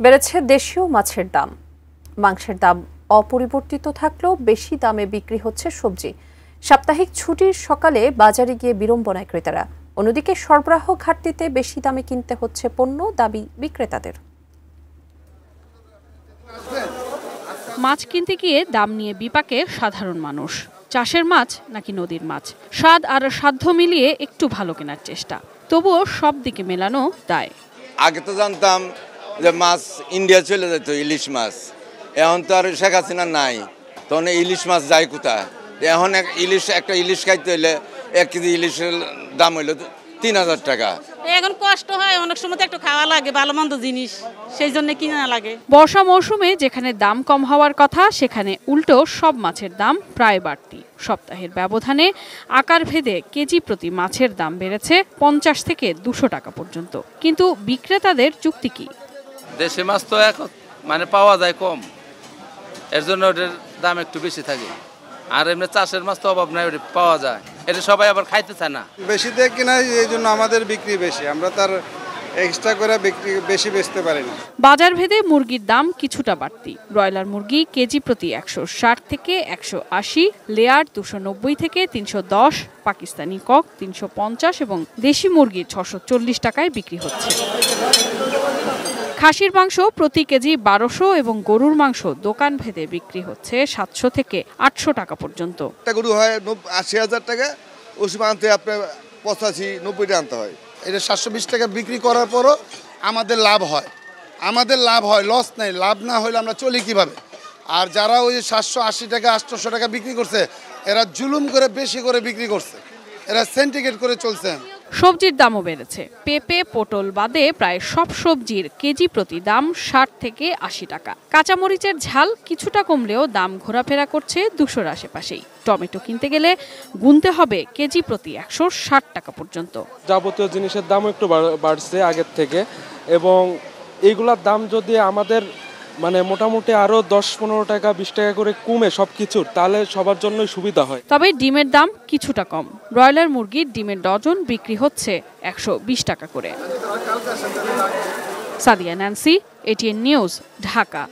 বেড়েছে দেশীয় মাছের দাম। মাংসের দাম অপরিবর্তিত থাকলেও বেশি দামে বিক্রি হচ্ছে সবজি। সাপ্তাহিক ছুটির সকালে বাজারে গিয়ে বিড়ম্বনায় ক্রেতারা। অন্যদিকে সরবরাহ ঘাটতিতে বেশি দামে কিনতে হচ্ছে পণ্য, দাবি বিক্রেতাদের। মাছ কিনতে গিয়ে দাম নিয়ে বিপাকে সাধারণ মানুষ। চাষের মাছ নাকি নদীর মাছ, স্বাদ আর সাধ্য মিলিয়ে একটু ভালো কেনার চেষ্টা, তবুও সব দিকে মেলানো দায়। আগে তো জানতাম যে মাছ ইন্ডিয়া চলে যেত, ইলিশ মাছ। এখন তো আর শেখ হাসিনা নাই, তখন ইলিশ মাছ যায় কোথায়? এখন একটা ইলিশ খাইতে হইলে 1 কেজি ইলিশের দাম হইলো 3000 টাকা। এখন কষ্ট হয়, অনেক সময় তো একটু খাওয়া লাগে, ভালো মন্দ জিনিস, সেই জন্য কিনা লাগে। বর্ষা মৌসুমে যেখানে দাম কম হওয়ার কথা, সেখানে উল্টো সব মাছের দাম প্রায় বাড়তি। সপ্তাহের ব্যবধানে আকার ভেদে কেজি প্রতি মাছের দাম বেড়েছে 50 থেকে 200 টাকা পর্যন্ত। কিন্তু বিক্রেতাদের যুক্তি কি? দেশি মাছ তো এখন পাওয়া যায় কম, এর জন্য ওটার দাম একটু বেশি থাকে। আর এমনি চাষের মাছ তো অভাব নাই, ওটা পাওয়া যায়, এটা সবাই আবার খাইতে চায় না। বেশি দিয়ে কিনা, এই জন্য আমাদের বিক্রি বেশি, আমরা তার এক্সট্রা করে বিক্রি বেশি বেচতে পারি না। বাজার ভেদে মুরগির দাম কিছুটা বাড়তি। ব্রয়লার মুরগি কেজি প্রতি 160 থেকে 180, লেয়ার 290 থেকে 310, পাকিস্তানি কক 350 এবং দেশি মুরগি 640 টাকায় বিক্রি হচ্ছে। খাসির মাংস প্রতি কেজি 1200 এবং গরুর মাংস দোকান ভেদে বিক্রি হচ্ছে 700 থেকে 800 টাকা পর্যন্ত। একটা গরু হয় 80,000 টাকা, ওষুধ আনতে আপনার 85-90 আনতে হয়। এটা 720 টাকা বিক্রি করার পরও আমাদের লাভ হয়, লস নেই। লাভ না হলে আমরা চলি কিভাবে? আর যারা ওই 780 টাকা 800 টাকা বিক্রি করছে, এরা জুলুম করে বেশি করে বিক্রি করছে, এরা সিন্ডিকেট করে চলছে। সবজির দামও বেড়েছে। পেঁপে, পটল বাদে প্রায় সব সবজির কেজি প্রতি দাম 60 থেকে 80 টাকা। কাঁচামরিচের ঝাল কিছুটা কমলেও দাম ঘোরাফেরা করছে 200-র আশেপাশেই। টমেটো কিনতে গেলে গুনতে হবে কেজি প্রতি 160 টাকা পর্যন্ত। যাবতীয় জিনিসের দাম একটু বাড়ছে আগের থেকে, এবং এইগুলার দাম যদি আমাদের মোটামুটি আরো 10-15 টাকা 20 টাকা করে কমে সবকিছুর, তাহলে সবার জন্যই সুবিধা হয়। তবে ডিমের দাম কিছুটা কম। ব্রয়লার মুরগির ডিমের ডজন বিক্রি হচ্ছে 120 টাকা করে। Sadia Nancy, ATN news, Dhaka.